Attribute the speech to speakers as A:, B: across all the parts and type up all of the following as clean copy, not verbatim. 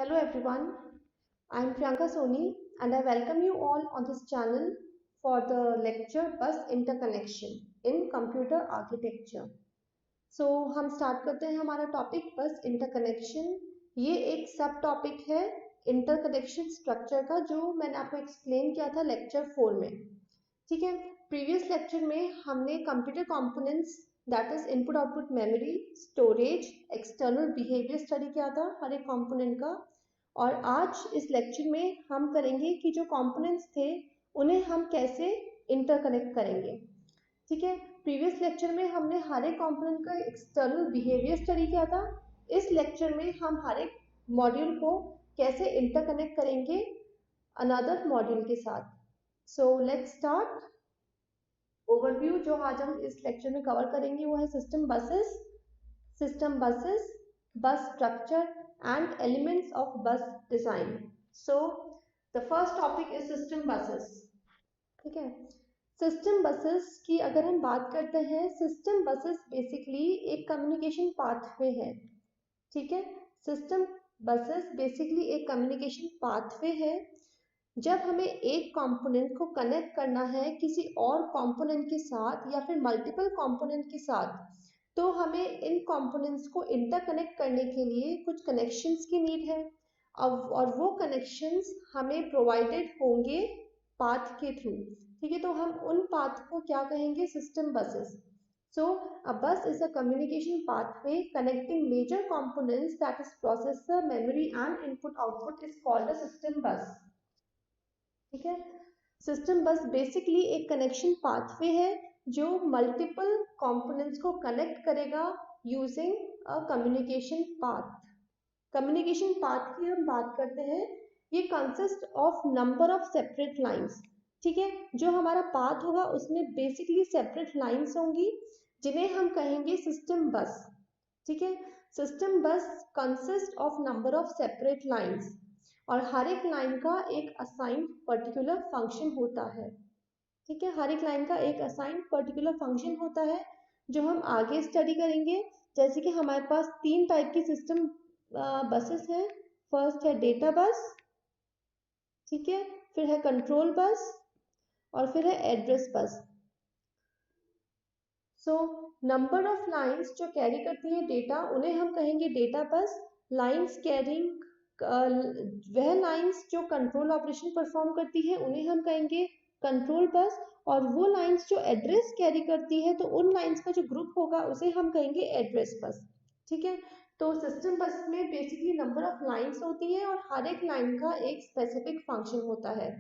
A: Hello everyone, I am Priyanka Soni and I welcome you all on this channel for the lecture Bus Interconnection in Computer Architecture. हम start करते हैं हमारा topic बस interconnection. ये एक सब topic है इंटरकनेक्शन स्ट्रक्चर का जो मैंने आपको एक्सप्लेन किया था लेक्चर 4 में। ठीक है, प्रीवियस लेक्चर में हमने computer components that is input output memory, storage, external behaviour study किया था हर एक कंपोनेंट का। और आज इस लेक्चर में हम करेंगे कि जो कंपोनेंट्स थे उन्हें हम कैसे इंटरकनेक्ट करेंगे। ठीक है, प्रीवियस लेक्चर में हमने हर एक कंपोनेंट का एक्सटर्नल बिहेवियर स्टडी किया था। इस लेक्चर में हम हर एक मॉड्यूल को कैसे इंटरकनेक्ट करेंगे अनदर मॉड्यूल के साथ। So let's start. ओवरव्यू जो आज हम इस लेक्चर में कवर करेंगे वो है सिस्टम बसेस, बस structure and elements of bus design. So the first topic is system buses. ठीक है, सिस्टम बसेस की अगर हम बात करते हैं, सिस्टम बसेस बेसिकली एक कम्युनिकेशन पाथवे है। ठीक है, सिस्टम बसेस बेसिकली एक कम्युनिकेशन पाथवे है। जब हमें एक कंपोनेंट को कनेक्ट करना है किसी और कंपोनेंट के साथ या फिर मल्टीपल कंपोनेंट के साथ, तो हमें इन कंपोनेंट्स को इंटरकनेक्ट करने के लिए कुछ कनेक्शंस की नीड है। अब और वो कनेक्शंस हमें प्रोवाइडेड होंगे पाथ के थ्रू। ठीक है, तो हम उन पाथ को क्या कहेंगे? System buses. So a bus is a communication pathway connecting major components, that is processor, memory and input output is called a system bus. ठीक है, सिस्टम बस बेसिकली एक कनेक्शन पाथवे है जो मल्टीपल कंपोनेंट्स को कनेक्ट करेगा using a communication path. Communication path की हम बात करते हैं, ये consist of number of separate lines. ठीक है, जो हमारा पाथ होगा उसमें बेसिकली सेपरेट लाइंस होंगी जिन्हें हम कहेंगे सिस्टम बस। ठीक है, सिस्टम बस consist of number of separate lines और हर एक लाइन का एक असाइंड पर्टिकुलर फंक्शन होता है। ठीक है, हर एक लाइन का एक असाइंड पर्टिकुलर फंक्शन होता है जो हम आगे स्टडी करेंगे। जैसे कि हमारे पास तीन टाइप की सिस्टम बसेस हैं। फर्स्ट है डेटा बस, ठीक है, फिर है कंट्रोल बस और फिर है address bus. So number of lines जो कैरी करती है डेटा उन्हें हम कहेंगे डेटा बस। लाइंस कैरिंग वह लाइंस जो कंट्रोल ऑपरेशन परफॉर्म करती है उन्हें हम कहेंगे कंट्रोल बस। और वो लाइंस जो एड्रेस कैरी करती है तो उन लाइंस का जो ग्रुप होगा उसे हम कहेंगे एड्रेस बस। ठीक है, तो सिस्टम बस में बेसिकली नंबर ऑफ लाइंस होती है और हर एक लाइन का एक स्पेसिफिक फंक्शन होता है।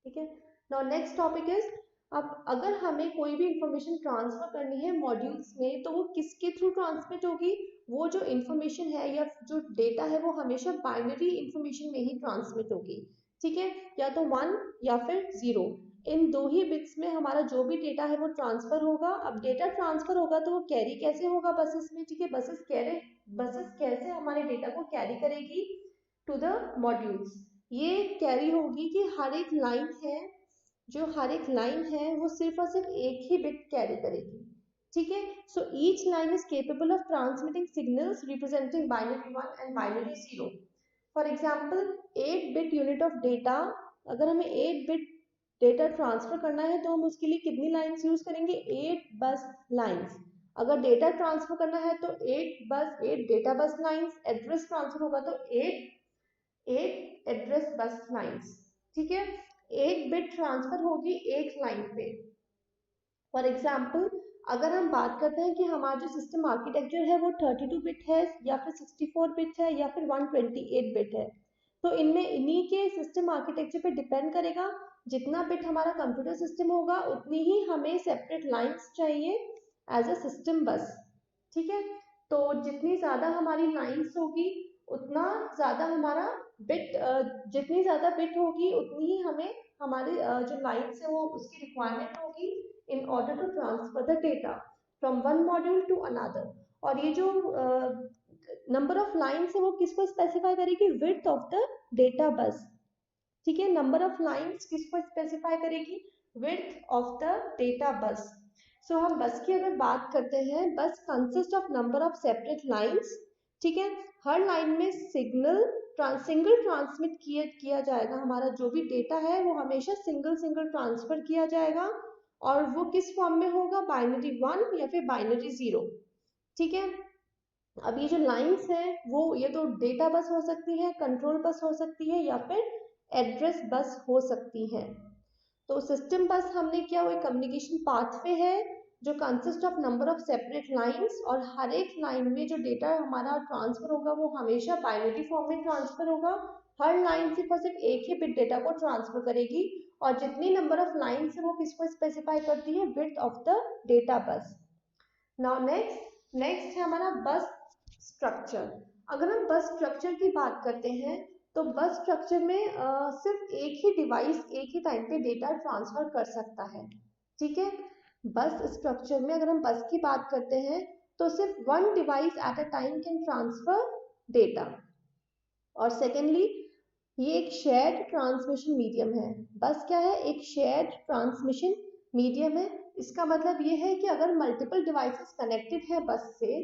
A: ठीक है, नाउ नेक्स्ट टॉपिक इज, अब अगर हमें कोई भी इंफॉर्मेशन ट्रांसफर करनी है मॉड्यूल्स में तो वो किसके थ्रू ट्रांसमिट होगी? वो जो इंफॉर्मेशन है या जो डेटा है वो हमेशा बाइनरी इंफॉर्मेशन में ही ट्रांसमिट होगी। ठीक है, या तो 1 या फिर 0, इन दो ही बिट्स में हमारा जो भी डेटा है वो ट्रांसफर होगा। अब डेटा ट्रांसफर होगा तो वो कैरी कैसे होगा बसेस में? ठीक है, बसेस कैसे हमारे डेटा को कैरी करेगी टू द मॉड्यूल्स? ये कैरी होगी कि हर एक लाइन है, जो हर एक लाइन है वो सिर्फ और सिर्फ एक ही बिट कैरी करेगी। ठीक है, so each line is capable of transmitting signals representing binary 1 and binary 0। For example 8 bit unit of data, अगर हमें 8 बिट डेटा ट्रांसफर करना है तो हम उसके लिए कितनी लाइंस यूज करेंगे? 8 बस लाइंस। अगर डेटा ट्रांसफर करना है तो 8 data bus lines, address transfer होगा तो 8 एड्रेस बस लाइंस। ठीक है, एक बिट ट्रांसफर होगी एक लाइन पे। फॉर एग्जाम्पल अगर हम बात करते हैं कि हमारा जो सिस्टम आर्किटेक्चर है वो 32 बिट है या फिर 64 बिट है या फिर 128 बिट है, तो इनमें इन्हीं के सिस्टम आर्किटेक्चर पे डिपेंड करेगा। जितना बिट हमारा कंप्यूटर सिस्टम होगा उतनी ही हमें सेपरेट लाइंस चाहिए एज अ सिस्टम बस। ठीक है, तो जितनी ज़्यादा हमारी लाइंस होगी उतना ज़्यादा हमारा बिट, जितनी ज़्यादा बिट होगी उतनी ही हमें हमारी जो लाइंस है वो उसकी रिक्वायरमेंट होगी in order to transfer the data from one module to another. और ये जो नंबर ऑफ लाइंस है वो किसको स्पेसिफाई करेगी? Width of the data bus. ठीक है, नंबर ऑफ लाइंस किसको स्पेसिफाई करेगी? Width of the data bus. So हम बस की अगर बात करते हैं, बस consist of number of separate lines. ठीक है। हर लाइन में सिंगल ट्रांसमिट किया जाएगा, हमारा जो भी डेटा है वो हमेशा सिंगल ट्रांसफर किया जाएगा, और वो किस फॉर्म में होगा, बाइनरी 1 या फिर बाइनरी 0। ठीक है। अब ये जो लाइंस है वो ये तो डेटा बस हो सकती है, कंट्रोल बस हो सकती है, या फिर एड्रेस बस हो सकती है। तो सिस्टम बस हमने क्या, वो कम्युनिकेशन पाथवे है जो consist of number of separate lines, और हर एक लाइन में जो डेटा हमारा ट्रांसफर होगा वो हमेशा बाइनरी फॉर्म में ट्रांसफर होगा। हर लाइन सिर्फ और सिर्फ एक ही बिट डेटा को ट्रांसफर करेगी, और जितनी नंबर ऑफ लाइंस है वो किसको स्पेसिफाई करती है, विड्थ ऑफ द डेटा बस। नाउ नेक्स्ट है हमारा बस स्ट्रक्चर। अगर हम बस स्ट्रक्चर की बात करते हैं तो बस स्ट्रक्चर में सिर्फ एक ही डिवाइस एक ही टाइम पे डेटा ट्रांसफर कर सकता है। ठीक है। बस स्ट्रक्चर में अगर हम बस की बात करते हैं तो सिर्फ one device at a time can transfer data. और सेकेंडली ये एक शेयर्ड ट्रांसमिशन मीडियम है। बस क्या है, एक शेयर्ड ट्रांसमिशन मीडियम है। इसका मतलब ये है कि अगर मल्टीपल डिवाइसेस कनेक्टेड है बस से,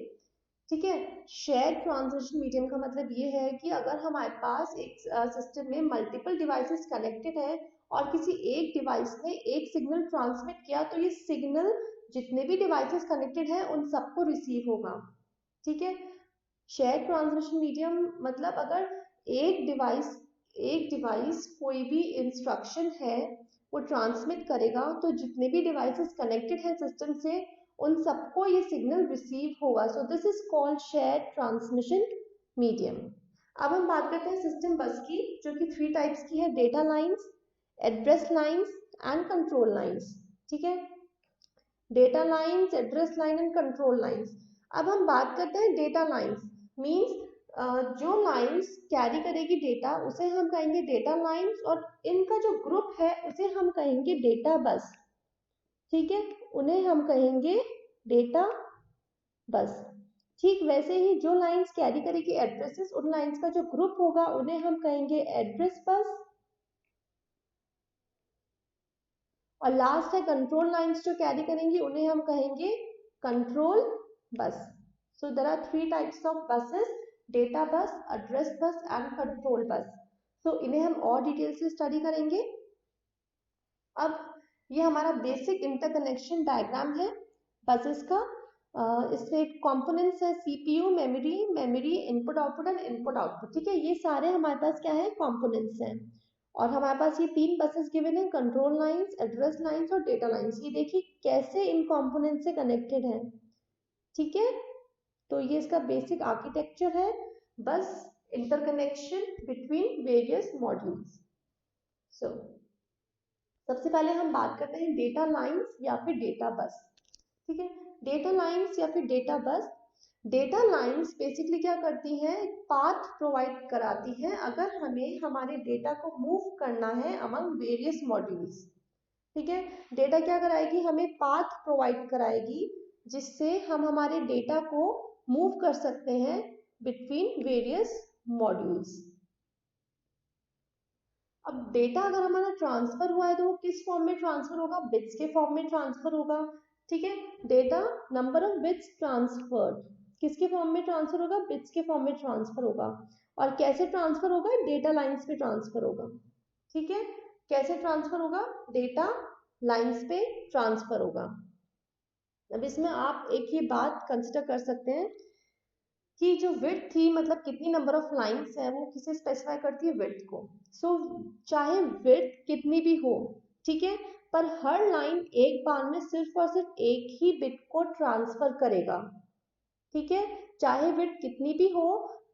A: ठीक है, शेयर ट्रांसमिशन मीडियम का मतलब ये है कि अगर हमारे पास एक सिस्टम में मल्टीपल डिवाइसेस कनेक्टेड है और किसी एक डिवाइस ने एक सिग्नल ट्रांसमिट किया, तो ये सिग्नल जितने भी डिवाइसेस कनेक्टेड हैं उन सबको रिसीव होगा। ठीक है। शेयर ट्रांसमिशन मीडियम मतलब अगर एक डिवाइस कोई भी इंस्ट्रक्शन है वो ट्रांसमिट करेगा, तो जितने भी डिवाइसेस कनेक्टेड हैं सिस्टम से उन सबको ये सिग्नल रिसीव होगा। So this is called share transmission medium. अब हम बात करते हैं सिस्टम बस की, जो कि 3 टाइप्स की है, data lines, address lines and contour lines. ठीक है। Data lines, address line and contour lines. अब हम बात करते हैं डेटा लाइंस, मींस जो लाइंस कैरी करेगी डेटा उसे हम कहेंगे डेटा लाइंस, और इनका जो ग्रुप है उसे हम कहेंगे डेटा बस। ठीक है, उन्हें हम कहेंगे डेटा बस। ठीक वैसे ही जो लाइंस कैरी करेगी एड्रेसेस, उन लाइंस का जो ग्रुप होगा उन्हें हम कहेंगे एड्रेस बस। और लास्ट है कंट्रोल लाइंस जो कैरी करेंगी उन्हें हम कहेंगे control bus. So there are 3 types of buses, data bus, address bus and control bus. So इन्हें हम और डिटेल से स्टडी करेंगे। अब ये हमारा बेसिक इंटरकनेक्शन डायग्राम है बसेस का। इसमें कंपोनेंट्स है CPU, memory, input output and input output. ठीक है, ये सारे हमारे पास क्या है, कंपोनेंट्स हैं। और हमारे पास ये 3 बसेस गिवन है, कंट्रोल लाइंस, एड्रेस लाइंस और डेटा लाइंस। ये देखिए कैसे इन कंपोनेंट से कनेक्टेड है। ठीक है, तो ये इसका बेसिक आर्किटेक्चर है, बस इंटरकनेक्शन बिटवीन वेरियस मॉड्यूल्स। सो सबसे पहले हम बात करते हैं डेटा लाइंस या फिर डेटा बस। ठीक है, डेटा लाइंस या फिर data bus. Data lines basically क्या करती हैं, पाथ प्रोवाइड कराती हैं अगर हमें हमारे डेटा को मूव करना है अमंग वेरियस मॉड्यूल्स। ठीक है, डेटा क्या कराएगी, हमें पाथ प्रोवाइड कराएगी जिससे हम हमारे डेटा को मूव कर सकते हैं बिटवीन वेरियस मॉड्यूल्स। अब डेटा अगर हमारा ट्रांसफर हुआ है तो वो किस फॉर्म में ट्रांसफर होगा, बिट्स के फॉर्म में ट्रांसफर होगा। ठीक है, data number of bits transferred किसके फॉर्म में ट्रांसफर होगा, बिट्स के फॉर्म में ट्रांसफर होगा। और कैसे ट्रांसफर होगा, डेटा लाइंस पे ट्रांसफर होगा। ठीक है, कैसे ट्रांसफर होगा, डेटा लाइंस पे ट्रांसफर होगा। अब इसमें आप एक ही बात कंसिडर कर सकते हैं कि जो विड्थ थी, मतलब कितनी नंबर ऑफ लाइंस है, वो किसे स्पेसिफाई करती है, विड्थ को। सो चाहे विड्थ कितनी भी हो, ठीक है, पर हर लाइन एक बार में सिर्फ और सिर्फ एक ही बिट को ट्रांसफर करेगा। ठीक है, चाहे विड्थ कितनी भी हो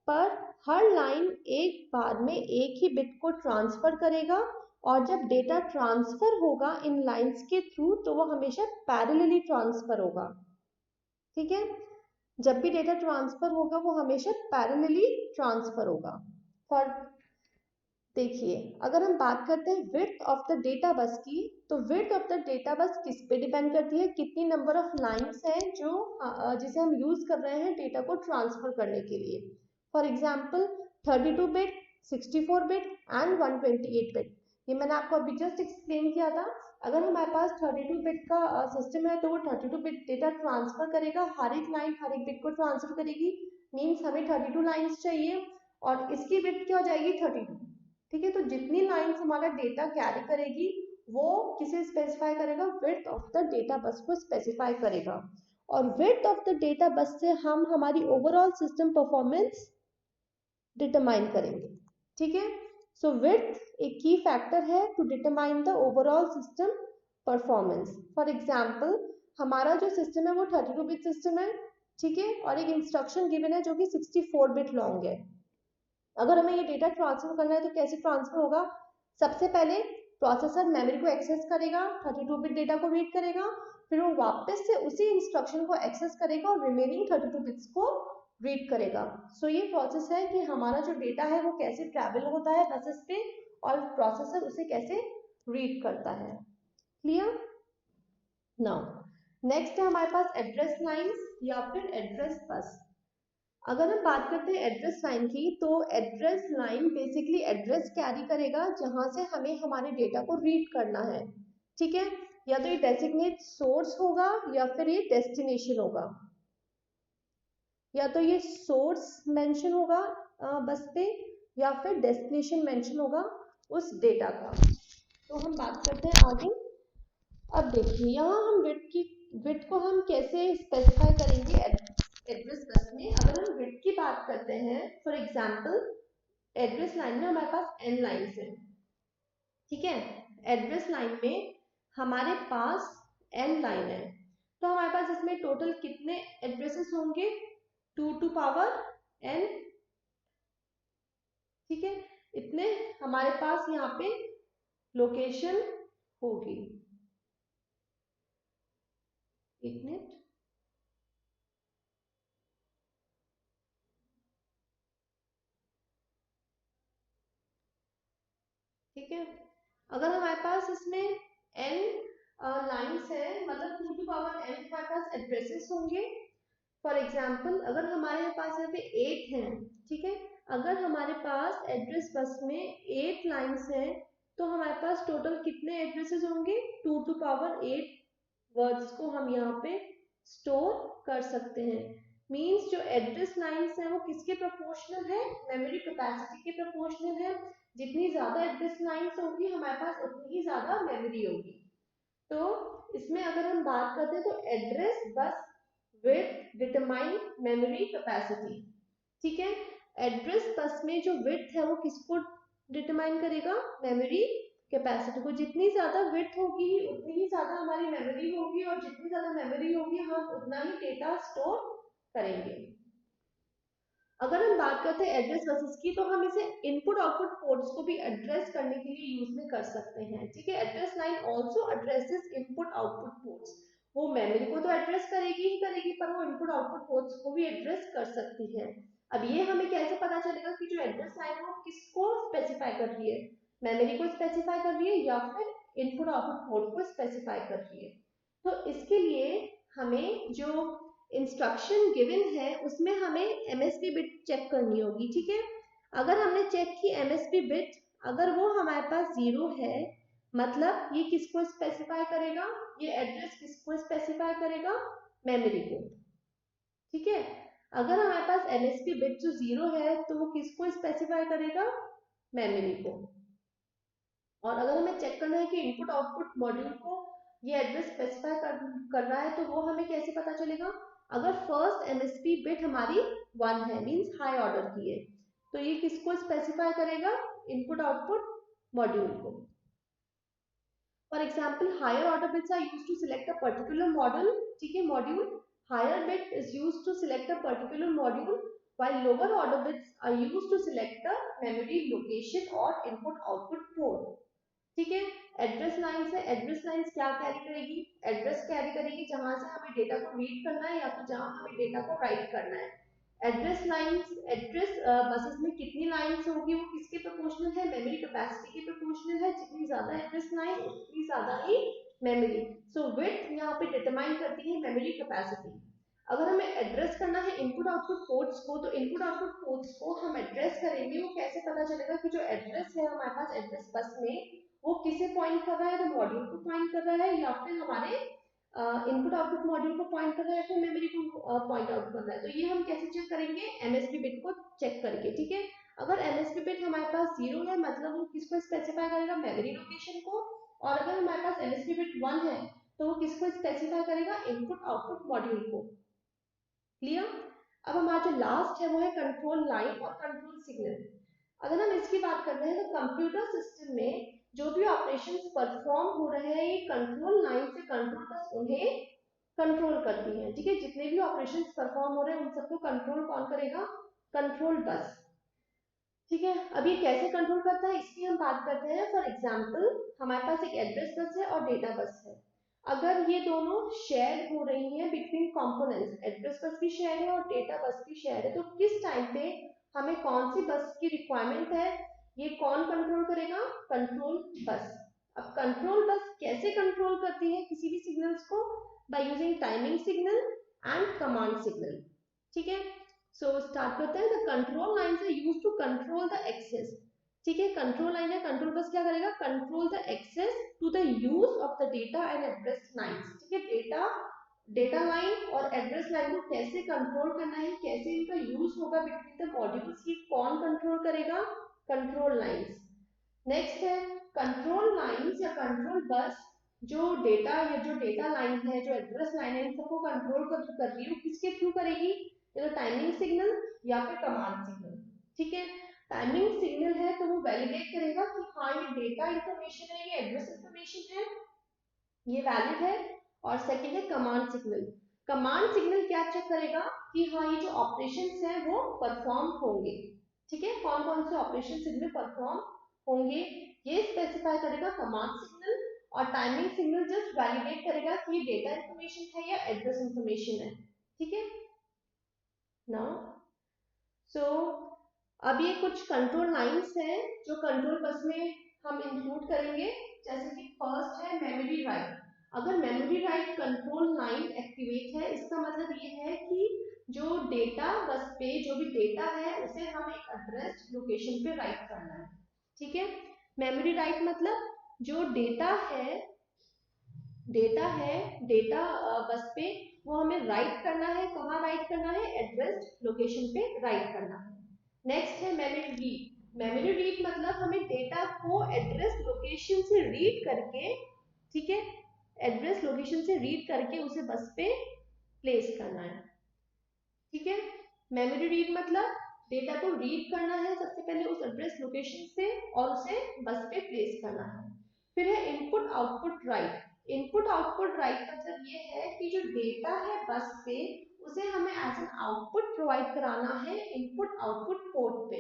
A: पर हर लाइन एक बार में एक ही बिट को ट्रांसफर करेगा, और जब डेटा ट्रांसफर होगा इन लाइंस के थ्रू तो वो हमेशा पैरेलली ट्रांसफर होगा। ठीक है, जब भी डेटा ट्रांसफर होगा वो हमेशा पैरेलली ट्रांसफर होगा। फॉर देखिए, अगर हम बात करते हैं विड्थ ऑफ द डेटा बस की, तो विड्थ ऑफ द डेटा बस किस पे डिपेंड करती है, कितनी नंबर ऑफ लाइंस हैं जो जिसे हम यूज कर रहे हैं डेटा को ट्रांसफर करने के लिए। For example 32 bit, 64 bit and 128 bit. ये मैंने आपको अभी जस्ट एक्सप्लेन किया था। अगर हमारे पास 32 बिट का सिस्टम है तो वो 32 बिट डेटा ट्रांसफर करेगा, हर एक लाइन हर एक बिट को ट्रांसफर करेगी। मीन्स हमें 32 लाइन्स चाहिए और इसकी विड्थ क्या हो जाएगी 32। ठीक है, तो जितनी लाइन्स हमारा डेटा कैरी करेगी वो किसे स्पेसिफाई करेगा, विड्थ ऑफ द डेटा बस को स्पेसिफाई करेगा। और विड्थ ऑफ द डेटा बस से हम हमारी ओवरऑल सिस्टम परफॉर्मेंस डिटरमाइन करेंगे। ठीक है, सो विड्थ एक की फैक्टर है to determine the overall system performance. For example हमारा जो सिस्टम है वो 32 बिट सिस्टम है, ठीक है, और एक इंस्ट्रक्शन गिवन है जो कि 64 बिट लॉन्ग है। अगर हमें ये डेटा ट्रांसफर करना है तो कैसे ट्रांसफर होगा, सबसे पहले प्रोसेसर मेमोरी को एक्सेस करेगा, 32 बिट डेटा को रीड करेगा, फिर वो वापस से उसी इंस्ट्रक्शन को एक्सेस करेगा और रिमेनिंग 32 बिट्स को रीड करेगा। सो ये प्रोसेस है कि हमारा जो डेटा है वो कैसे ट्रैवल होता है बसेस पे और प्रोसेसर उसे कैसे रीड करता है। क्लियर? नाउ नेक्स्ट है हमारे पास एड्रेस लाइंस या फिर एड्रेस बस। अगर हम बात करते हैं एड्रेस लाइन की, तो address line basically address carry करेगा जहां से हमें हमारे डेटा को रीड करना है। ठीक है, या तो ये डेसिग्नेट सोर्स होगा या फिर ये डेस्टिनेशन होगा, या तो ये सोर्स मेंशन होगा बस पे या फिर डेस्टिनेशन मेंशन होगा उस डेटा का। तो हम बात करते हैं आगे। अब देखिए यहाँ हम विड्थ को हम कैसे स्पेसिफाई करेंगे एड्रेस बस में। अगर हम विड्थ की बात करते हैं, फॉर एग्जांपल एड्रेस लाइन में हमारे पास n लाइन्स हैं, ठीक है, एड्रेस लाइन में हमारे पास n लाइन है, तो हमारे पास इसमें टोटल कितने एड्रेसेस होंगे, 2 टू पावर n। ठीक है, इतने हमारे पास यहाँ पे लोकेशन होगी। एक मिनट, ठीक है, अगर हमारे पास इसमें n लाइन्स है मतलब 2 टू पावर n हमारे पास एड्रेसेस होंगे। फॉर एग्जाम्पल अगर हमारे पास यहाँ पे 8 हैं, ठीक है, अगर हमारे पास एड्रेस बस में 8 लाइन्स हैं तो हमारे पास टोटल कितने एड्रेसेस होंगे, 2 टू पावर 8 वर्ड्स को हम यहाँ पे स्टोर कर सकते हैं। मीन्स जो एड्रेस लाइन्स है वो किसके प्रोपोर्शनल है, मेमोरी कैपेसिटी के प्रोपोर्शनल है। जितनी ज्यादा एड्रेस लाइन्स होगी हमारे पास उतनी ही ज्यादा मेमोरी होगी। तो इसमें अगर हम बात करते हैं तो address bus width determine memory capacity. ठीक है, एड्रेस बस में जो विड्थ है वो किसको डिटरमाइन करेगा, मेमोरी कैपेसिटी को। जितनी ज्यादा विड्थ होगी उतनी ही ज्यादा हमारी मेमोरी होगी और जितनी ज्यादा मेमोरी होगी हम उतना ही डेटा स्टोर करेंगे। अगर हम बात करते हैं एड्रेस बसेस की तो हम इसे इनपुट आउटपुट पोर्ट्स को भी एड्रेस करने के लिए यूज में कर सकते हैं। ठीक है, address line also addresses input output ports. वो मेमोरी को तो एड्रेस करेगी ही करेगी पर वो इनपुट आउटपुट पोर्ट्स को भी एड्रेस कर सकती है। अब ये हमें कैसे पता चलेगा कि जो एड्रेस लाइन है वो किसको स्पेसिफाई कर रही है, मेमोरी को स्पेसिफाई कर रही है या फिर इनपुट आउटपुट पोर्ट को स्पेसिफाई कर रही है। तो इसके लिए हमें जो इंस्ट्रक्शन गिवन है उसमें हमें एमएसपी बिट चेक करनी होगी। ठीक है, अगर हमने चेक की एमएसपी बिट, अगर वो हमारे पास 0 है मतलब ये किसको स्पेसिफाई करेगा, ये एड्रेस किसको स्पेसिफाई करेगा, मेमोरी को। ठीक है, अगर हमारे पास एमएसपी बिट जो 0 है तो वो किसको स्पेसिफाई करेगा, मेमोरी को। और अगर हमें चेक करना है कि इनपुट आउटपुट मॉड्यूल को ये एड्रेस स्पेसिफाई कर रहा है तो वो हमें कैसे पता चलेगा, अगर फर्स्ट एमएसपी बिट हमारी 1 है मींस हाई ऑर्डर की है तो ये किसको स्पेसिफाई करेगा, इनपुट आउटपुट मॉड्यूल को। For example higher order bits are used to select a particular model, ठीक है, module. Higher bit is used to select a particular module while lower order bits are used to select the memory location or input output port। ठीक है, address line से address lines क्या carry करेगी, address carry करेगी जहां से हमें data को रीड करना है या तो जहां हमें डेटा को राइट करना है। एड्रेस लाइंस एड्रेस बसेस में कितनी लाइंस होगी वो किसके प्रोपोर्शनल है, मेमोरी कैपेसिटी के प्रोपोर्शनल है। जितनी ज्यादा एड्रेस लाइन उतनी ज्यादा ही मेमोरी। सो विड्थ यहाँ पे डिटरमाइन करती है मेमोरी कैपेसिटी। अगर हमें एड्रेस करना है इनपुट आउटपुट पोर्ट्स को तो इनपुट आउटपुट पोर्ट्स को हम एड्रेस करेंगे। वो कैसे पता चलेगा कि जो एड्रेस है हमारे पास एड्रेस बस में वो किसे पॉइंट कर रहा है, तो मॉड्यूल को पॉइंट कर रहा है या फिर हमारे इनपुट आउटपुट मॉड्यूल को पॉइंट कर रहा है, फिर मेमोरी को पॉइंट आउट कर रहा है। तो ये हम कैसे चेक करेंगे? एमएसबी बिट को चेक करके, ठीक है। अगर एमएसबी बिट हमारे पास 0 है मतलब वो किसको स्पेसिफाई करेगा? मेमोरी लोकेशन को। और अगर हमारे पास एमएसबी बिट 1 है तो वो किसको स्पेसिफाई करेगा? इनपुट आउटपुट मॉड्यूल को। क्लियर? अब हमारा जो लास्ट है वो है कंट्रोल लाइन और कंट्रोल सिग्नल। अगर हम इसकी बात करते हैं तो कंप्यूटर सिस्टम में जो भी ऑपरेशंस परफॉर्म हो रहे हैं ये कंट्रोल लाइन से कंट्रोल बस उन्हें कंट्रोल करती है, ठीक है। जितने भी ऑपरेशंस परफॉर्म हो रहे हैं उन सबको कंट्रोल कौन करेगा? कंट्रोल बस, ठीक है। अब ये कैसे कंट्रोल करता है इसकी हम बात करते हैं। फॉर एग्जांपल हमारे पास एक एड्रेस बस है और डेटा बस है। अगर ये दोनों शेयर हो रही हैं बिटवीन कंपोनेंट्स, एड्रेस बस भी शेयर है और डेटा बस भी शेयर है, तो किस टाइम पे हमें कौन सी बस की रिक्वायरमेंट है ये कौन कंट्रोल करेगा? Control bus. अब कंट्रोल बस कैसे कंट्रोल करती है किसी भी सिग्नल्स को? By using timing signal and command signal, ठीक है। सो स्टार्ट करते हैं। The control lines are used to control the access, ठीक है। कंट्रोल लाइन है, कंट्रोल बस क्या करेगा? Control the access to the use of the data and address lines, ठीक है। डेटा लाइन और एड्रेस लाइन को कैसे कंट्रोल करना है, कैसे इनका यूज होगा बिटवीन द मॉड्यूल्स, ये कौन कंट्रोल करेगा? Control lines. नेक्स्ट है कंट्रोल लाइन्स या कंट्रोल बस जो डेटा या जो डेटा लाइन है, जो एड्रेस लाइन है, इन सबको कंट्रोल कर रही है, किसके थ्रू करेगी? तो टाइमिंग सिग्नल या फिर कमांड सिग्नल, ठीक है। टाइमिंग सिग्नल है तो वो वैलिडेट करेगा कि हाँ ये डेटा इंफॉर्मेशन है, ये एड्रेस इंफॉर्मेशन है, ये वैलिड है। और सेकंड है कमांड सिग्नल। कमांड सिग्नल क्या चेक करेगा कि हाँ ये जो ऑपरेशंस हैं वो परफॉर्म होंगे, ठीक है। कौन कौन से ऑपरेशंस इनमें परफॉर्म होंगे ये स्पेसिफाई करेगा कमांड सिग्नल। और टाइमिंग सिग्नल जस्ट वैलिडेट करेगा कि ये डेटा इंफॉर्मेशन है या एड्रेस इंफॉर्मेशन है, ठीक है ना। सो अब ये कुछ कंट्रोल लाइंस हैं जो कंट्रोल बस में हम इंक्लूड करेंगे। जैसे कि फर्स्ट है मेमोरी राइट। अगर memory write control line activate है इसका मतलब ये है कि जो डेटा बस पे जो भी डेटा है उसे हम एक एड्रेस लोकेशन पे राइट करना है, ठीक है। मेमोरी राइट मतलब जो डेटा है डेटा बस पे वो हमें राइट करना है। कहाँ राइट करना है? एड्रेस लोकेशन पे राइट करना है। नेक्स्ट है मेमोरी रीड। मेमोरी रीड मतलब हमें डेटा को एड्रेस लोकेशन से रीड करके, ठीक है, एड्रेस लोकेशन से रीड करके उसे बस पे प्लेस करना है, ठीक है। मेमोरी रीड मतलब डेटा को रीड करना है सबसे पहले उस एड्रेस लोकेशन से और उसे बस पे प्लेस करना है। फिर है input output right. Input output right मतलब ये है कि जो डेटा है बस पे उसे हमें एज एन आउटपुट प्रोवाइड कराना है इनपुट आउटपुट पोर्ट पे,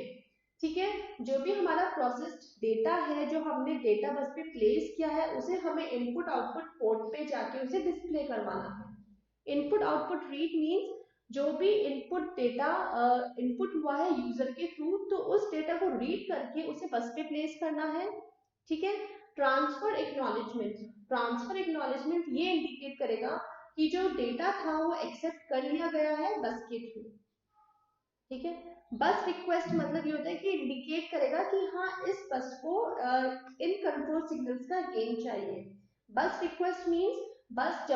A: ठीक है। जो भी हमारा प्रोसेस्ड डेटा है जो हमने डेटा बस पे प्लेस किया है उसे हमें इनपुट आउटपुट पोर्ट पे जाके उसे डिस्प्ले करवाना है। इनपुट आउटपुट रीड मीन्स जो भी इनपुट डेटा इनपुट हुआ है यूजर के थ्रू तो उस डेटा को रीड करके उसे बस पे प्लेस करना है, ठीक है। ट्रांसफर एक्नॉलेजमेंट ये इंडिकेट करेगा कि जो डेटा था वो एक्सेप्ट कर लिया गया है बस के थ्रू, ठीक है। बस रिक्वेस्ट मतलब ये होता है कि इंडिकेट करेगा कि हाँ इस बस को इन कंट्रोल सिग्नल्स का गेन चाहिए। बस रिक्वेस्ट मींस बस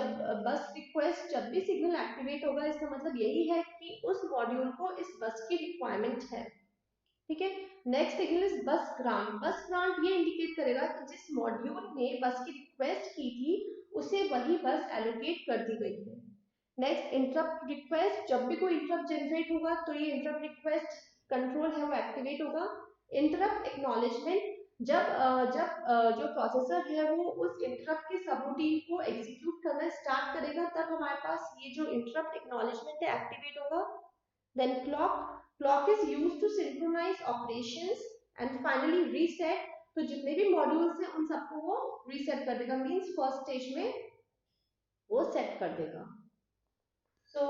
A: रिक्वेस्ट जब भी सिग्नल एक्टिवेट होगा इसका मतलब यही है कि उस मॉड्यूल को इस बस की रिक्वायरमेंट है, ठीक है। नेक्स्ट सिग्नल इज बस ग्रांट। बस ग्रांट ये इंडिकेट करेगा कि जिस मॉड्यूल ने बस की रिक्वेस्ट की थी उसे वही बस एलोकेट कर दी गई है। Next interrupt request. जब भी कोई इंटरप्ट जनरेट होगा तो ये इंटरप्ट रिक्वेस्ट कंट्रोल है वो एक्टिवेट होगा। इंटरप्ट एक्नॉलेजमेंट जब जो प्रोसेसर है वो उस इंटरप्ट के सबरूटीन को एग्जीक्यूट करना स्टार्ट करेगा तब हमारे पास ये जो इंटरप्ट एक्नॉलेजमेंट है एक्टिवेट होगा। Then clock is used to synchronise operations and finally reset. तो जितने भी मॉड्यूल्स हैं उन सबको वो रीसेट कर देगा, मींस फर्स्ट स्टेज में वो सेट कर देगा। तो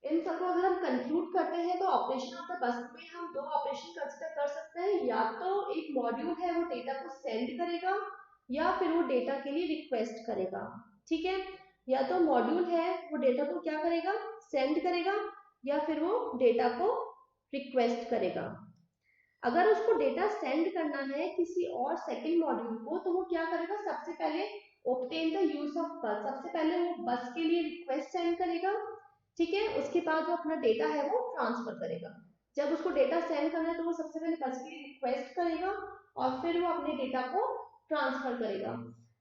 A: इन सबको अगर हम कंक्लूड करते हैं तो ऑपरेशन ऑफ द बस में हम दो ऑपरेशन कंसिडर कर सकते हैं। या तो एक मॉड्यूल है वो डेटा को सेंड करेगा या फिर वो डेटा के लिए रिक्वेस्ट करेगा, ठीक है। या तो मॉड्यूल है वो डेटा को क्या करेगा? सेंड करेगा या फिर वो डेटा को रिक्वेस्ट करेगा। अगर उसको डेटा सेंड करना है किसी और सेकंड मॉड्यूल को तो वो क्या करेगा? सबसे पहले obtain the use of bus, सबसे पहले वो बस के लिए रिक्वेस्ट सेंड करेगा, ठीक है, उसके बाद वो अपना डेटा है वो ट्रांसफर करेगा। जब उसको डेटा सेंड करना है तो वो सबसे पहले बस के लिए रिक्वेस्ट करेगा और फिर वो अपने डेटा को ट्रांसफर करेगा।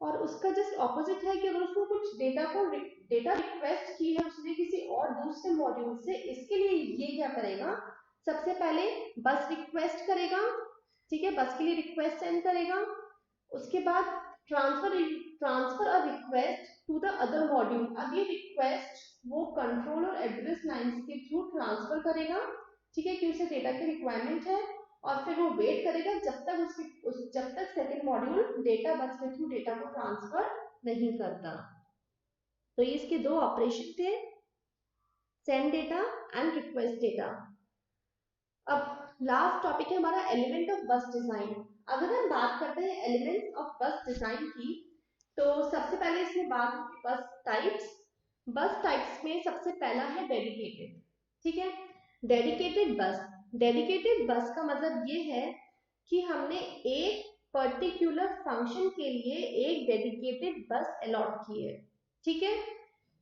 A: और उसका जस्ट ऑपोजिट है कि अगर उसको कुछ डेटा रिक्वेस्ट की है उसने किसी और दूसरे मॉड्यूल से, इसके लिए ये क्या करेगा, सबसे पहले बस रिक्वेस्ट करेगा, ठीक है, बस के लिए रिक्वेस्ट सेंड करेगा, उसके बाद transfer a request to the other module. अब ये रिक्वेस्ट वो कंट्रोल और एड्रेस लाइंस के थ्रू ट्रांसफर करेगा, ठीक है, कि उसे डेटा की रिक्वायरमेंट है, और फिर वो वेट करेगा जब तक सेकंड मॉड्यूल डेटा बस के थ्रू डेटा को ट्रांसफर नहीं करता। तो ये इसके दो ऑपरेशन थे, send data and request data. अब लास्ट टॉपिक है हमारा एलिमेंट ऑफ बस डिजाइन। अगर हम बात करते हैं एलिमेंट्स ऑफ बस डिजाइन की, तो सबसे पहले इसमें बात होगी बस टाइप्स। बस टाइप्स में सबसे पहला है डेडिकेटेड, ठीक है, डेडिकेटेड बस का मतलब ये है कि हमने एक पर्टिकुलर फंक्शन के लिए एक डेडिकेटेड बस अलॉट की है, ठीक है,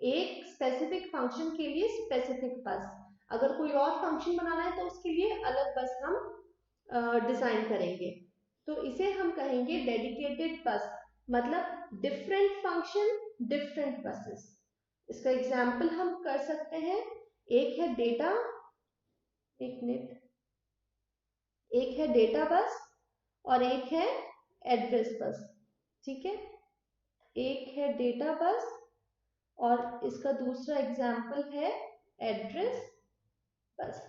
A: एक स्पेसिफिक फंक्शन के लिए स्पेसिफिक बस। अगर कोई और फंक्शन बनाना है तो उसके लिए अलग बस हम डिजाइन करेंगे, तो इसे हम कहेंगे डेडिकेटेड बस, मतलब डिफरेंट फंक्शन डिफरेंट बसेस। इसका एग्जाम्पल हम कर सकते हैं, एक है डेटा, एक मिनट, एक है डेटा बस और एक है एड्रेस बस, ठीक है, एक है डेटा बस और इसका दूसरा एग्जाम्पल है एड्रेस बस।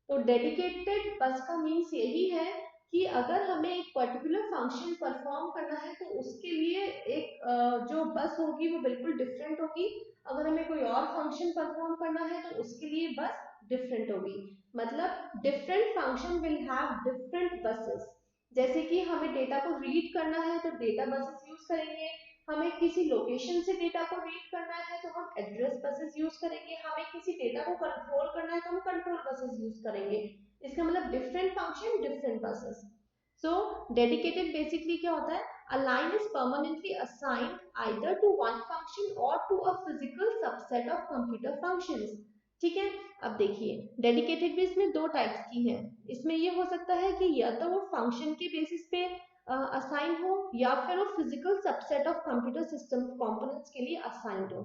A: तो डेडिकेटेड बस का मीन्स यही है कि अगर हमें एक पर्टिकुलर फंक्शन परफॉर्म करना है तो उसके लिए एक जो बस होगी वो बिल्कुल डिफरेंट होगी, अगर हमें कोई और फंक्शन परफॉर्म करना है तो उसके लिए बस डिफरेंट होगी, मतलब different function will have different buses. जैसे कि हमें डेटा को रीड करना है तो डेटा बसेस यूज करेंगे, हमें किसी लोकेशन से डेटा को रीड करना है तो हम एड्रेस बसेस यूज करेंगे, हमें किसी डेटा को कंट्रोल करना है तो हम कंट्रोल बसेस यूज करेंगे। इसका मतलब different function different buses. So dedicated basically क्या होता है, a line is permanently assigned either to one function or to a physical subset of computer functions, ठीक है। अब देखिए डेडिकेटेड भी इसमें दो टाइप्स की है, इसमें ये हो सकता है कि या तो वो फंक्शन के बेसिस पे असाइन हो या फिर वो physical subset of computer system components के लिए असाइंड हो,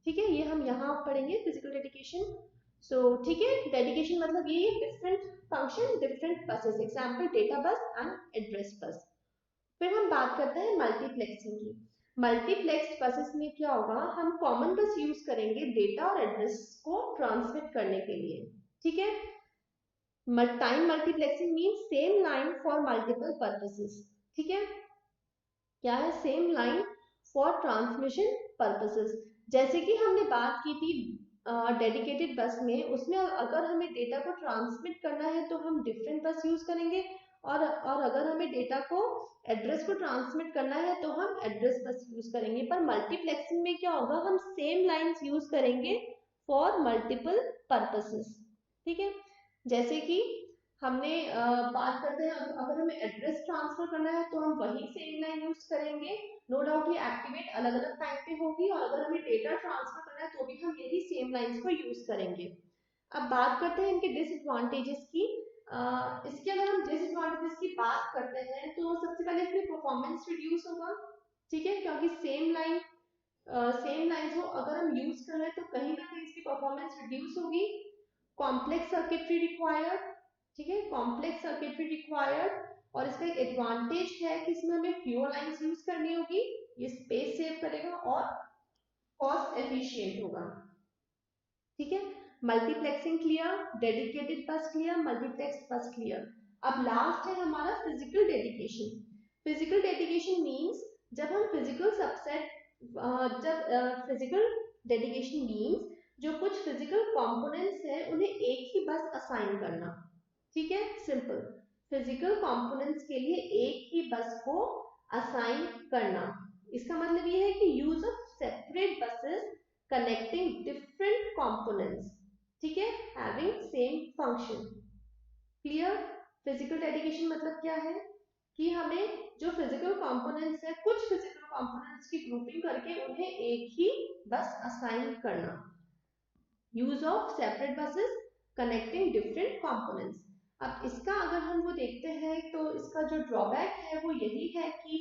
A: ठीक है, ये हम यहाँ पढ़ेंगे फिजिकल डेडिकेशन। सो ठीक है, डेडिकेशन मतलब ये different function different buses, example data bus and address bus. फिर हम बात करते हैं मल्टीप्लेक्सिंग की। मल्टीप्लेक्स्ड बसेस में क्या होगा, हम कॉमन बस यूज करेंगे डेटा और एड्रेस को ट्रांसमिट करने के लिए, ठीक है। Time multiplexing means same line for multiple purposes, ठीक है, क्या है, same line for transmission purposes. जैसे कि हमने बात की थी डेडिकेटेड बस में, उसमें अगर हमें डेटा को ट्रांसमिट करना है तो हम डिफरेंट बस यूज करेंगे, और अगर हमें डेटा को एड्रेस को ट्रांसमिट करना है तो हम एड्रेस बस यूज करेंगे। पर मल्टीप्लेक्सिंग में क्या होगा, हम सेम लाइंस यूज करेंगे फॉर मल्टीपल पर्पसेस, ठीक है। जैसे कि हमने बात करते हैं, अगर हमें एड्रेस ट्रांसफर करना है तो हम वही सेम लाइन यूज करेंगे, नो डाउट ये एक्टिवेट अलग अलग टाइम पे होगी, और अगर हमें डेटा ट्रांसफर करना है तो भी हम यही सेम लाइंस को यूज करेंगे। अब बात करते हैं इनके डिसएडवांटेजेस की। इसके अगर हम डिसएडवांटेजेस की बात करते हैं तो सबसे पहले इसमें परफॉर्मेंस रिड्यूस होगा, ठीक है, क्योंकि सेम लाइंस हो अगर हम यूज कर रहे हैं तो कहीं ना कहीं इसकी परफॉर्मेंस रिड्यूस होगी। कॉम्प्लेक्स सर्किटरी रिक्वायर्ड, ठीक है, कॉम्प्लेक्स सर्किटरी रिक्वायर्ड, और इसका एक एडवांटेज है कि इसमें हमें फ्यूअर लाइंस यूज करनी होगी, ये स्पेस सेव करेगा और कॉस्ट एफिशिएंट होगा, ठीक है। मल्टीप्लेक्सिंग क्लियर, डेडिकेटेड बस क्लियर, मल्टीप्लेक्स बस क्लियर। अब लास्ट है हमारा physical dedication. Physical dedication means जब हम physical subset physical dedication means जो कुछ फिजिकल कंपोनेंट्स हैं उन्हें एक ही बस असाइन करना, ठीक है, सिंपल, फिजिकल कंपोनेंट्स के लिए एक ही बस को असाइन करना। इसका मतलब ये है कि use of separate buses connecting different components, ठीक है, having same function. Clear, physical dedication मतलब क्या है कि हमें जो फिजिकल कंपोनेंट्स है, कुछ फिजिकल कंपोनेंट्स की ग्रुपिंग करके उन्हें एक ही बस असाइन करना। Use of separate buses connecting different components. अब इसका अगर हम वो देखते हैं तो इसका जो ड्रॉबैक है वो यही है कि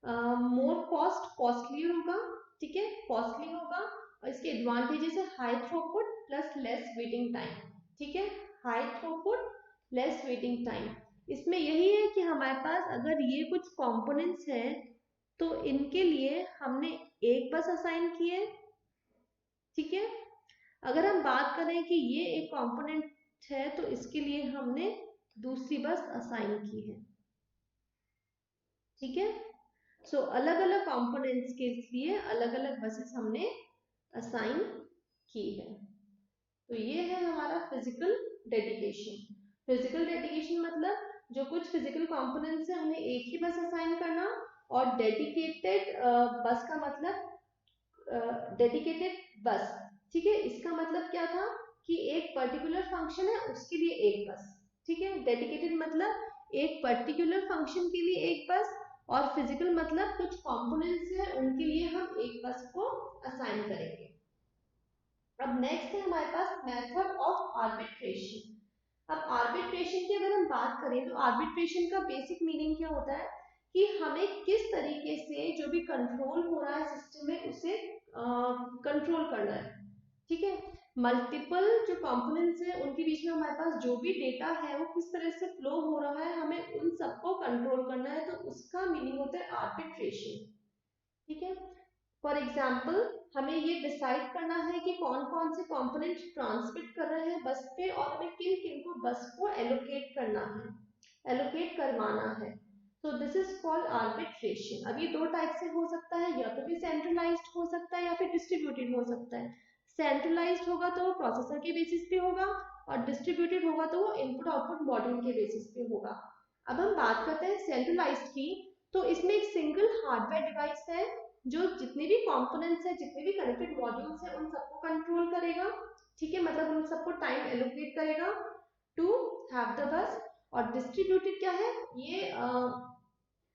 A: मोर कॉस्टली होगा, ठीक है, कॉस्टली होगा। और इसके एडवांटेजेस है high throughput plus less waiting time, ठीक है, high throughput less waiting time. इसमें यही है कि हमारे पास अगर ये कुछ कंपोनेंट्स हैं तो इनके लिए हमने एक बस असाइन की है, ठीक है। अगर हम बात करें कि ये एक कंपोनेंट है तो इसके लिए हमने दूसरी बस असाइन की है, ठीक है। सो अलग अलग कंपोनेंट्स के लिए अलग अलग बसेस हमने असाइन की है। तो ये है हमारा फिजिकल डेडिकेशन। फिजिकल डेडिकेशन मतलब जो कुछ फिजिकल कंपोनेंट्स है उन्हें एक ही बस असाइन करना, और डेडिकेटेड बस का मतलब डेडिकेटेड बस, ठीक है। इसका मतलब क्या था कि एक पर्टिकुलर फंक्शन है उसके लिए एक बस, ठीक है। डेडिकेटेड मतलब एक पर्टिकुलर फंक्शन के लिए एक बस, और फिजिकल मतलब कुछ कंपोनेंट्स है उनके लिए हम एक बस को असाइन करेंगे। अब नेक्स्ट है हमारे पास मेथड ऑफ आर्बिट्रेशन। अब आर्बिट्रेशन की अगर हम बात करें तो आर्बिट्रेशन का बेसिक मीनिंग क्या होता है कि हमें किस तरीके से जो भी कंट्रोल हो रहा है सिस्टम में उसे कंट्रोल करना है, ठीक है। मल्टीपल जो कंपोनेंट्स है उनके बीच में हमारे पास जो भी डेटा है वो किस तरह से फ्लो हो रहा है, हमें उन सबको कंट्रोल करना है, तो उसका मीनिंग होता है आर्बिट्रेशन, ठीक है। फॉर एग्जाम्पल हमें ये डिसाइड करना है कि कौन कौन से कंपोनेंट ट्रांसमिट कर रहे हैं बस पे, और हमें किन किन को बस को एलोकेट करना है, एलोकेट करवाना है। तो दिस इज कॉल्ड आर्बिट्रेशन। अब ये दो टाइप से हो सकता है, या तो भी सेंट्रलाइज्ड हो सकता है या फिर डिस्ट्रीब्यूटेड हो सकता है। सेंट्रलाइज्ड होगा तो वो प्रोसेसर के बेसिस पे होगा, और डिस्ट्रीब्यूटेड होगा तो वो इनपुट आउटपुट मॉड्यूल के बेसिस पे होगा। अब हम बात करते हैं सेंट्रलाइज्ड की, तो इसमें एक सिंगल हार्डवेयर डिवाइस है जो जितने भी कंपोनेंट्स है, जितने भी कनेक्टेड मॉड्यूल्स है उन सबको कंट्रोल करेगा, ठीक है, मतलब उन सबको टाइम एलोकेट करेगा टू हैव द बस। और डिस्ट्रीब्यूटेड क्या है, ये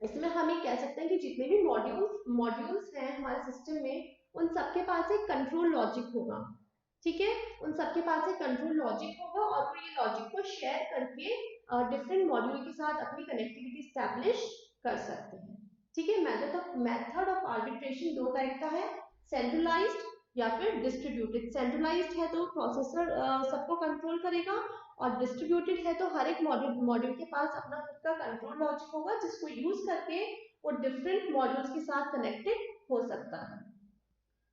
A: इसमें हम ये कह सकते हैं कि जितने भी मॉड्यूल्स हैं हमारे सिस्टम में उन सबके पास एक कंट्रोल लॉजिक होगा, ठीक है, उन सबके पास एक कंट्रोल लॉजिक होगा, और वो ये लॉजिक को शेयर करके डिफरेंट मॉड्यूल के साथ अपनी कनेक्टिविटी स्टैब्लिश कर सकते हैं, ठीक है। मेथड ऑफ आर्बिट्रेशन दो टाइप का है, सेंट्रलाइज्ड या फिर डिस्ट्रीब्यूटेड। सेंट्रलाइज्ड है तो प्रोसेसर सबको कंट्रोल करेगा, और डिस्ट्रीब्यूटेड है तो हर एक मॉड्यूल के पास अपना खुद का कंट्रोल लॉजिक होगा जिसको यूज करके वो डिफरेंट मॉड्यूल्स के साथ कनेक्टेड हो सकता है।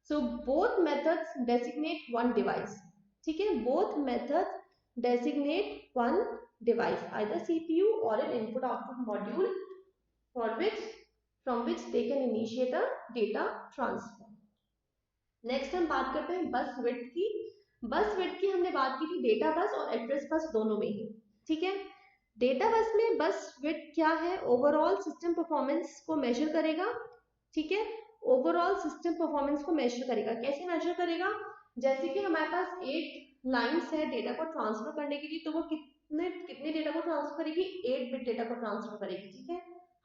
A: So both methods designate one device, ठीक है, both methods designate one device, either CPU और an input output module for which from which they can initiate a data transfer. Next हम बात करते हैं बस विड्थ की। बस विड्थ की हमने बात की थी डेटा बस और एड्रेस बस दोनों में ही, ठीक है। डेटा बस में बस विड्थ क्या है, ओवरऑल सिस्टम परफॉर्मेंस को मेजर करेगा, ठीक है, ओवरऑल सिस्टम परफॉर्मेंस को मेजर करेगा। कैसे मेजर करेगा, जैसे कि हमारे पास 8 लाइंस है डेटा को ट्रांसफर करने के लिए, तो वो कितने कितने डेटा को ट्रांसफर करेगी, 8 बिट डेटा को ट्रांसफर करेगी, ठीक है।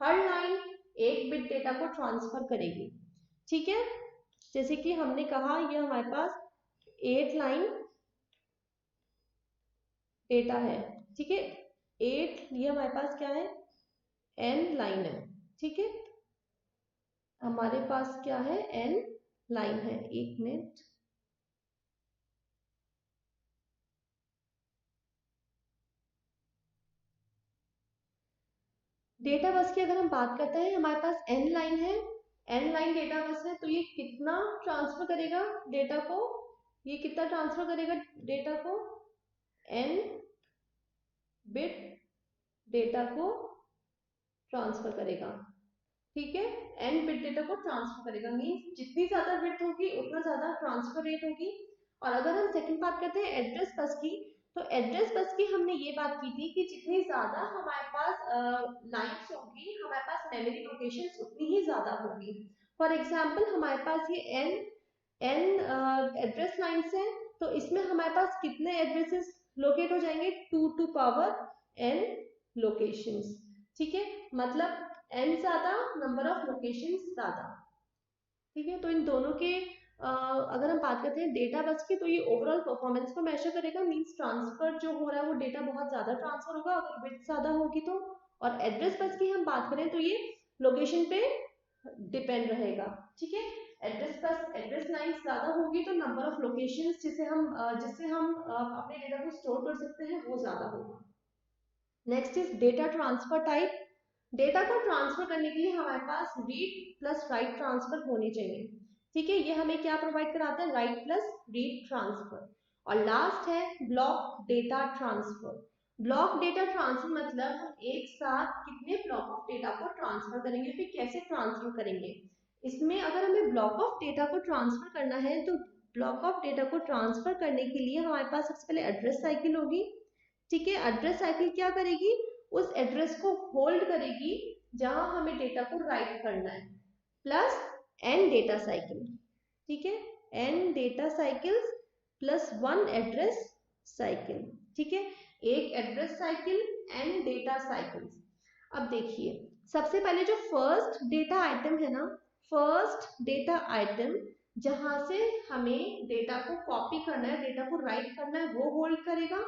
A: हर लाइन 1 बिट डेटा को ट्रांसफर करेगी, ठीक है। जैसे कि हमने कहा ये हमारे पास 8 लाइन डेटा है, ठीक है, 8 ये हमारे पास क्या है, n लाइन है, ठीक है, हमारे पास क्या है, n लाइन है। एक मिनट, डेटा बस की अगर हम बात करते हैं हमारे पास n लाइन है, n लाइन डेटा बस है, तो ये कितना ट्रांसफर करेगा डेटा को, ये कितना ट्रांसफर करेगा डेटा को, n बिट डेटा को ट्रांसफर करेगा, ठीक है, n बिट डेटा को ट्रांसफर करेगा, मींस जितनी ज्यादा बिट होगी उतना ज्यादा ट्रांसफर रेट होगी। और अगर हम सेकंड बात करते हैं एड्रेस बस की, तो एड्रेस बस की हमने ये बात की थी कि जितनी ज्यादा हमारे पास लाइंस होगी हमारे पास मेमोरी लोकेशंस उतनी ही ज्यादा होगी। फॉर एग्जांपल हमारे पास ये n एड्रेस लाइंस है, तो इसमें हमारे पास कितने एड्रेसेस लोकेट हो जाएंगे, 2 टू पावर n लोकेशंस, ठीक है, मतलब n ज्यादा नंबर ऑफ लोकेशंस ज्यादा। ठीक है। तो इन दोनों के अगर हम बात करते हैं डेटा बस की, तो ये ओवरऑल परफॉर्मेंस को मेजर करेगा, मींस ट्रांसफर जो हो रहा है वो डेटा बहुत ज़्यादा ट्रांसफर होगा अगर विड्थ ज़्यादा होगी तो। और एड्रेस बस की हम बात करें तो ये लोकेशन पे डिपेंड रहेगा। ठीक है, एड्रेस बस एड्रेस लाइन्स ज़्यादा होगी तो नंबर ऑफ लोकेशंस जिससे हम अपने डेटा को स्टोर कर सकते हैं वो ज़्यादा होगा। Next is data transfer type. Data को ट्रांसफर करने के लिए हमारे पास रीड प्लस राइट ट्रांसफर होनी चाहिए। ठीक है, ये हमें क्या प्रोवाइड कराता है, राइट प्लस रीड ट्रांसफर। और लास्ट है block data transfer. Block data transfer मतलब हम एक साथ कितने ब्लॉक ऑफ डेटा को ट्रांसफर करेंगे, फिर कैसे ट्रांसफर करेंगे। इसमें अगर हमें ब्लॉक ऑफ डेटा को ट्रांसफर करना है तो ब्लॉक ऑफ डेटा को ट्रांसफर करने के लिए हमारे पास सबसे पहले एड्रेस साइकिल होगी। ठीक है, एड्रेस साइकिल क्या करेगी, उस एड्रेस को होल्ड करेगी जहां हमें डेटा को राइट करना है, प्लस एन डेटा साइकिल। ठीक है, N data cycles plus one address cycle. ठीक है, एक address cycle, N data cycles. अब देखिए, सबसे पहले जो फर्स्ट डेटा आइटम है ना, फर्स्ट डेटा आइटम जहां से हमें डेटा को कॉपी करना है, डेटा को राइट करना है, वो होल्ड करेगा।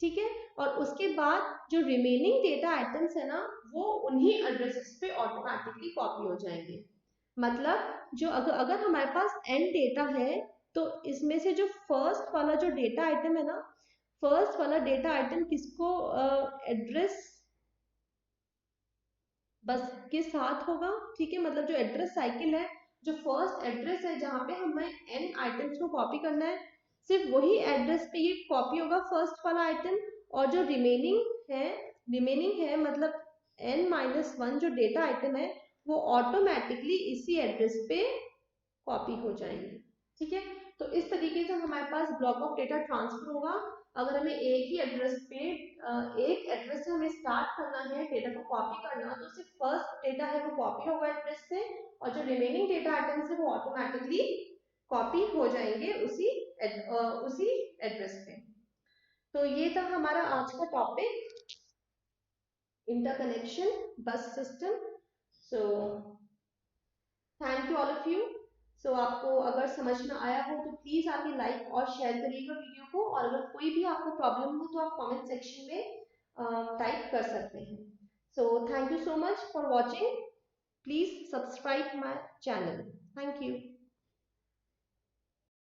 A: ठीक है, और उसके बाद जो रिमेनिंग डेटा आइटम्स है ना, वो उन्हीं एड्रेसेस पे ऑटोमेटिकली कॉपी हो जाएंगे। मतलब जो अगर हमारे पास एन डेटा है तो इसमें से जो फर्स्ट वाला जो डेटा आइटम है ना, फर्स्ट वाला डेटा आइटम किसको एड्रेस बस के साथ होगा। ठीक है, मतलब जो एड्रेस साइकिल है, जो फर्स्ट एड्रेस है जहाँ पे हमें एन आइटम्स को कॉपी करना है, सिर्फ वही एड्रेस पे ये कॉपी होगा फर्स्ट वाला आइटम। और जो रिमेनिंग है मतलब एन माइनस वन जो डेटा आइटम है वो ऑटोमेटिकली इसी एड्रेस पे कॉपी हो जाएंगे। ठीक है, तो इस तरीके से हमारे पास ब्लॉक ऑफ डेटा ट्रांसफर होगा। अगर हमें एक ही एड्रेस पे एक एड्रेस से हमें स्टार्ट करना है डेटा को कॉपी करना, तो सिर्फ फर्स्ट डेटा है वो कॉपी होगा एड्रेस से, और जो रिमेनिंग डेटा आइटम्स है वो ऑटोमेटिकली कॉपी हो जाएंगे उसी एड्रेस पे। तो ये था हमारा आज का topic, interconnection bus system. So thank you all of you. So आपको अगर समझ में आया हो तो प्लीज आके लाइक और शेयर करिएगा वीडियो को, और अगर कोई भी आपको प्रॉब्लम हो तो आप कमेंट सेक्शन में टाइप कर सकते हैं। सो thank you so much for watching, please subscribe my channel. Thank you.